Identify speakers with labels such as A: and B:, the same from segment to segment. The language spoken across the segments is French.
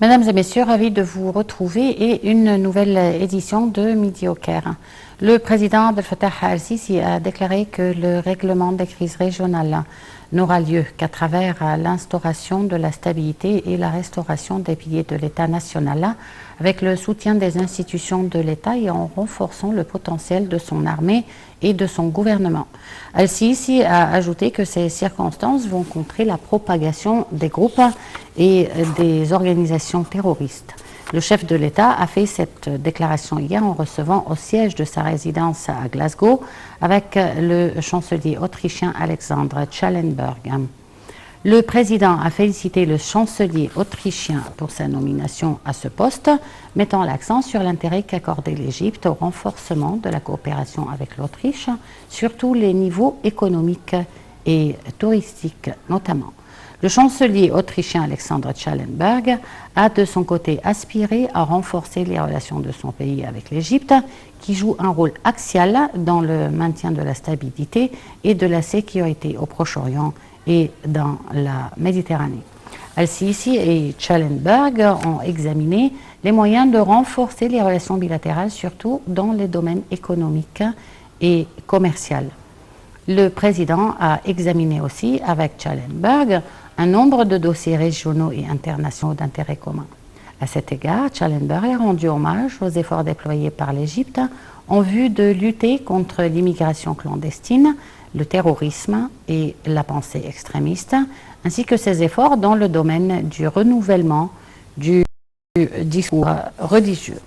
A: Mesdames et messieurs, ravi de vous retrouver et une nouvelle édition de Midi au Caire. Le président Abdel Fattah al-Sisi a déclaré que le règlement des crises régionales n'aura lieu qu'à travers l'instauration de la stabilité et la restauration des piliers de l'État national, avec le soutien des institutions de l'État et en renforçant le potentiel de son armée et de son gouvernement. Al-Sisi a ajouté que ces circonstances vont contrer la propagation des groupes et des organisations terroristes. Le chef de l'État a fait cette déclaration hier en recevant au siège de sa résidence à Glasgow avec le chancelier autrichien Alexander Schallenberg. Le président a félicité le chancelier autrichien pour sa nomination à ce poste, mettant l'accent sur l'intérêt qu'accordait l'Égypte au renforcement de la coopération avec l'Autriche, sur tous les niveaux économiques et touristiques notamment. Le chancelier autrichien Alexander Schallenberg a de son côté aspiré à renforcer les relations de son pays avec l'Égypte, qui joue un rôle axial dans le maintien de la stabilité et de la sécurité au Proche-Orient et dans la Méditerranée. Al-Sisi et Schallenberg ont examiné les moyens de renforcer les relations bilatérales, surtout dans les domaines économiques et commerciaux. Le président a examiné aussi avec Schallenberg un nombre de dossiers régionaux et internationaux d'intérêt commun. À cet égard, Schallenberg a rendu hommage aux efforts déployés par l'Égypte en vue de lutter contre l'immigration clandestine, le terrorisme et la pensée extrémiste, ainsi que ses efforts dans le domaine du renouvellement du discours religieux.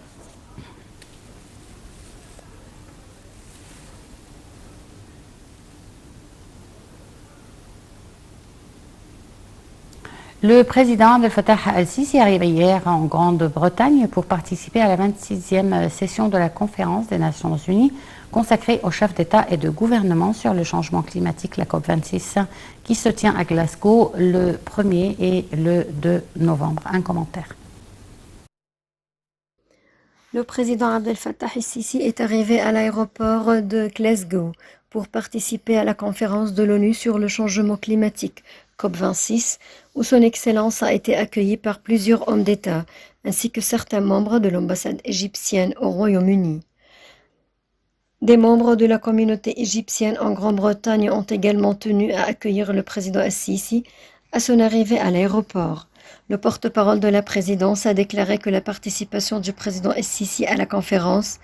A: Le président Abdel Fattah al-Sisi est arrivé hier en Grande-Bretagne pour participer à la 26e session de la conférence des Nations Unies consacrée aux chefs d'État et de gouvernement sur le changement climatique, la COP26, qui se tient à Glasgow le 1er et le 2 novembre. Un commentaire.
B: Le président Abdel Fattah al-Sisi est arrivé à l'aéroport de Glasgow pour participer à la conférence de l'ONU sur le changement climatique, COP26, où son Excellence a été accueilli par plusieurs hommes d'État, ainsi que certains membres de l'ambassade égyptienne au Royaume-Uni. Des membres de la communauté égyptienne en Grande-Bretagne ont également tenu à accueillir le président al-Sisi à son arrivée à l'aéroport. Le porte-parole de la présidence a déclaré que la participation du président al-Sisi à la conférence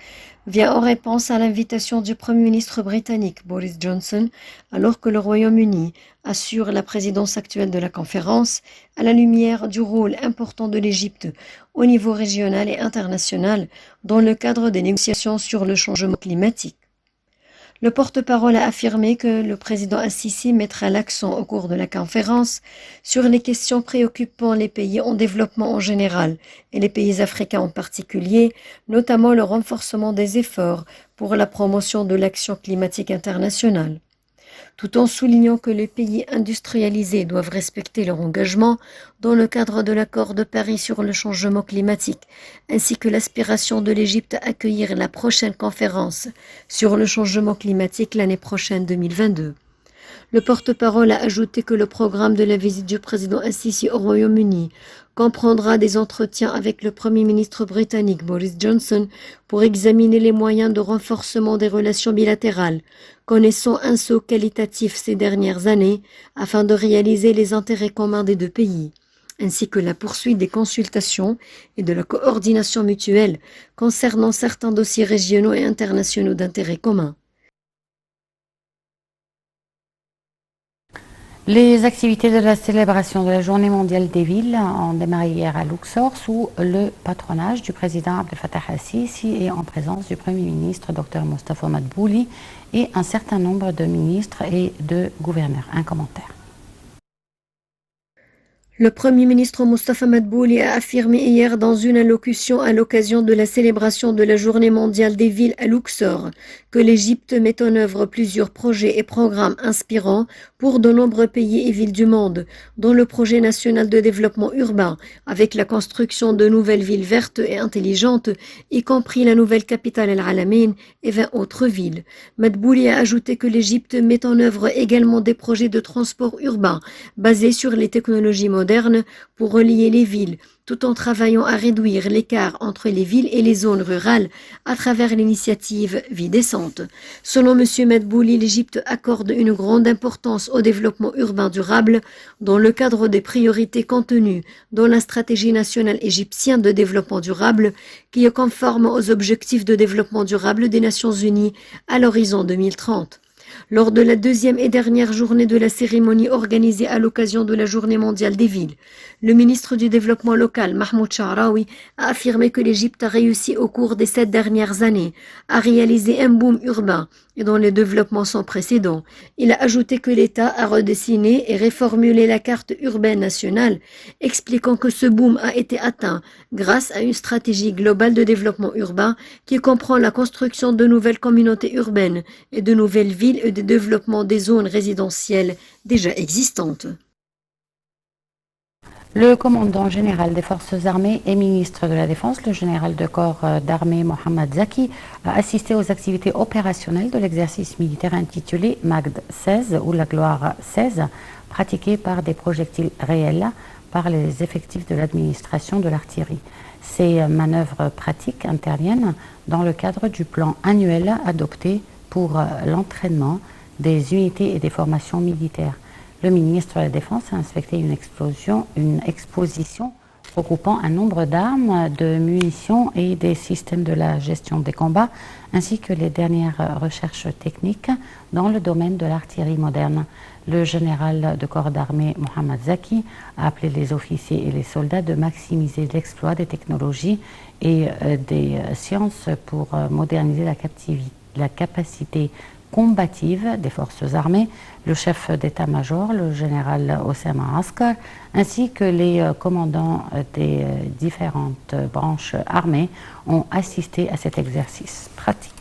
B: vient en réponse à l'invitation du Premier ministre britannique Boris Johnson, alors que le Royaume-Uni assure la présidence actuelle de la conférence, à la lumière du rôle important de l'Égypte au niveau régional et international dans le cadre des négociations sur le changement climatique. Le porte-parole a affirmé que le président al-Sisi mettra l'accent au cours de la conférence sur les questions préoccupant les pays en développement en général et les pays africains en particulier, notamment le renforcement des efforts pour la promotion de l'action climatique internationale. Tout en soulignant que les pays industrialisés doivent respecter leur engagement dans le cadre de l'accord de Paris sur le changement climatique, ainsi que l'aspiration de l'Égypte à accueillir la prochaine conférence sur le changement climatique l'année prochaine 2022. Le porte-parole a ajouté que le programme de la visite du président al-Sisi au Royaume-Uni comprendra des entretiens avec le Premier ministre britannique Boris Johnson pour examiner les moyens de renforcement des relations bilatérales, connaissant un saut qualitatif ces dernières années afin de réaliser les intérêts communs des deux pays, ainsi que la poursuite des consultations et de la coordination mutuelle concernant certains dossiers régionaux et internationaux d'intérêt commun.
A: Les activités de la célébration de la Journée mondiale des villes ont démarré hier à Luxor sous le patronage du président Abdel Fattah al-Sisi et en présence du Premier ministre Dr Mostafa Madbouli et un certain nombre de ministres et de gouverneurs. Un commentaire.
B: Le Premier ministre Mostafa Madbouli a affirmé hier dans une allocution à l'occasion de la célébration de la Journée mondiale des villes à Luxor que l'Égypte met en œuvre plusieurs projets et programmes inspirants pour de nombreux pays et villes du monde, dont le projet national de développement urbain, avec la construction de nouvelles villes vertes et intelligentes, y compris la nouvelle capitale El Alamein et 20 autres villes. Madbouli a ajouté que l'Égypte met en œuvre également des projets de transport urbain basés sur les technologies modernes modernes pour relier les villes, tout en travaillant à réduire l'écart entre les villes et les zones rurales à travers l'initiative Vie décente. Selon M. Medbouli, l'Égypte accorde une grande importance au développement urbain durable dans le cadre des priorités contenues dans la stratégie nationale égyptienne de développement durable qui est conforme aux objectifs de développement durable des Nations Unies à l'horizon 2030. Lors de la deuxième et dernière journée de la cérémonie organisée à l'occasion de la Journée mondiale des villes, le ministre du Développement local, Mahmoud Sha'raoui, a affirmé que l'Égypte a réussi au cours des 7 dernières années à réaliser un boom urbain et dont les développements sans précédent. Il a ajouté que l'État a redessiné et réformulé la carte urbaine nationale, expliquant que ce boom a été atteint grâce à une stratégie globale de développement urbain qui comprend la construction de nouvelles communautés urbaines et de nouvelles villes et le développement des zones résidentielles déjà existantes.
A: Le commandant général des forces armées et ministre de la Défense, le général de corps d'armée Mohamed Zaki, a assisté aux activités opérationnelles de l'exercice militaire intitulé Magd 16 ou la Gloire 16, pratiqué par des projectiles réels par les effectifs de l'administration de l'artillerie. Ces manœuvres pratiques interviennent dans le cadre du plan annuel adopté pour l'entraînement des unités et des formations militaires. Le ministre de la Défense a inspecté une exposition regroupant un nombre d'armes, de munitions et des systèmes de la gestion des combats, ainsi que les dernières recherches techniques dans le domaine de l'artillerie moderne. Le général de corps d'armée Mohamed Zaki a appelé les officiers et les soldats de maximiser l'exploit des technologies et des sciences pour moderniser la capacité combative des forces armées. Le chef d'état-major, le général Oussama Askar, ainsi que les commandants des différentes branches armées ont assisté à cet exercice pratique.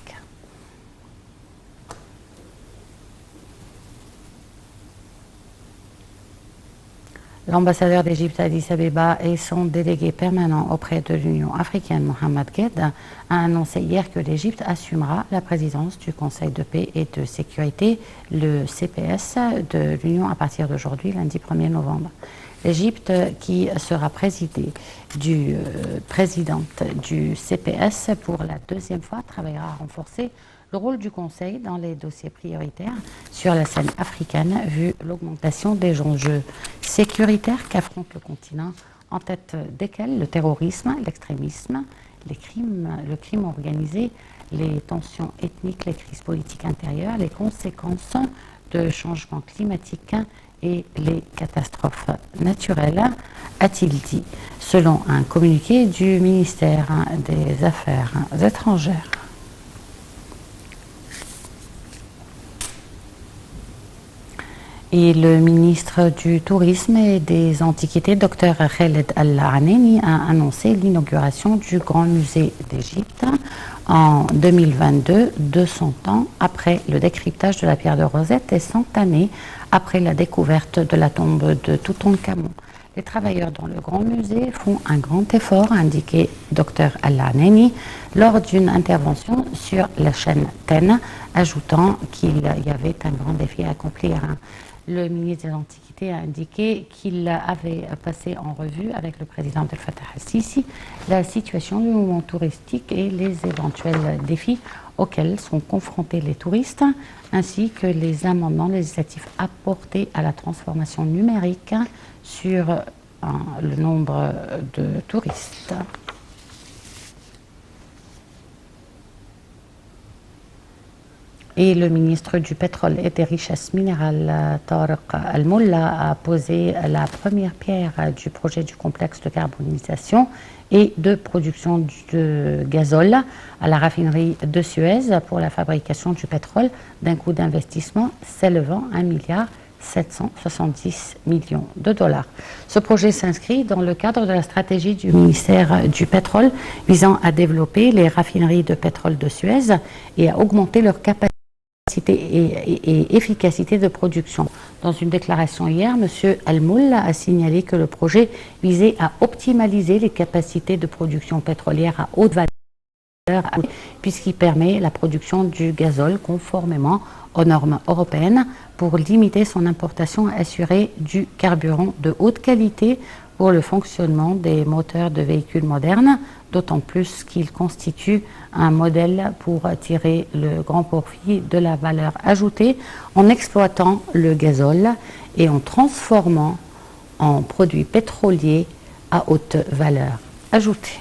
A: L'ambassadeur d'Égypte à Addis Abeba et son délégué permanent auprès de l'Union africaine, Mohamed Gued, a annoncé hier que l'Égypte assumera la présidence du Conseil de paix et de sécurité, le CPS, de l'Union à partir d'aujourd'hui, lundi 1er novembre. L'Égypte, qui sera présidente du CPS pour la deuxième fois, travaillera à renforcer le rôle du Conseil dans les dossiers prioritaires sur la scène africaine, vu l'augmentation des enjeux sécuritaires qu'affronte le continent, en tête desquels le terrorisme, l'extrémisme, le crime organisé, les tensions ethniques, les crises politiques intérieures, les conséquences de changements climatiques et les catastrophes naturelles, a-t-il dit, selon un communiqué du ministère des Affaires étrangères. Et le ministre du Tourisme et des Antiquités, Dr Khaled Al-Aneni, a annoncé l'inauguration du Grand Musée d'Égypte en 2022, 200 ans après le décryptage de la pierre de Rosette et 100 années après la découverte de la tombe de Toutankhamon. Les travailleurs dans le Grand Musée font un grand effort, a indiqué Dr Al-Aneni lors d'une intervention sur la chaîne TEN, ajoutant qu'il y avait un grand défi à accomplir. Le ministre des Antiquités a indiqué qu'il avait passé en revue avec le président Abdel Fattah al-Sisi la situation du mouvement touristique et les éventuels défis auxquels sont confrontés les touristes, ainsi que les amendements législatifs apportés à la transformation numérique sur le nombre de touristes. Et le ministre du Pétrole et des Richesses minérales, Tariq Al-Molla, a posé la première pierre du projet du complexe de carbonisation et de production de gazole à la raffinerie de Suez pour la fabrication du pétrole d'un coût d'investissement s'élevant à 1,770 milliard de dollars. Ce projet s'inscrit dans le cadre de la stratégie du ministère du Pétrole visant à développer les raffineries de pétrole de Suez et à augmenter leur capacité et efficacité de production. Dans une déclaration hier, M. Al-Molla a signalé que le projet visait à optimaliser les capacités de production pétrolière à haute valeur puisqu'il permet la production du gazole conformément aux normes européennes pour limiter son importation et assurer du carburant de haute qualité pour le fonctionnement des moteurs de véhicules modernes, d'autant plus qu'il constitue un modèle pour tirer le grand profit de la valeur ajoutée en exploitant le gazole et en transformant en produits pétroliers à haute valeur ajoutée.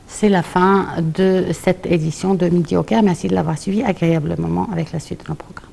A: C'est la fin de cette édition de Midi au Caire. Merci de l'avoir suivi. Agréable moment avec la suite de nos programmes.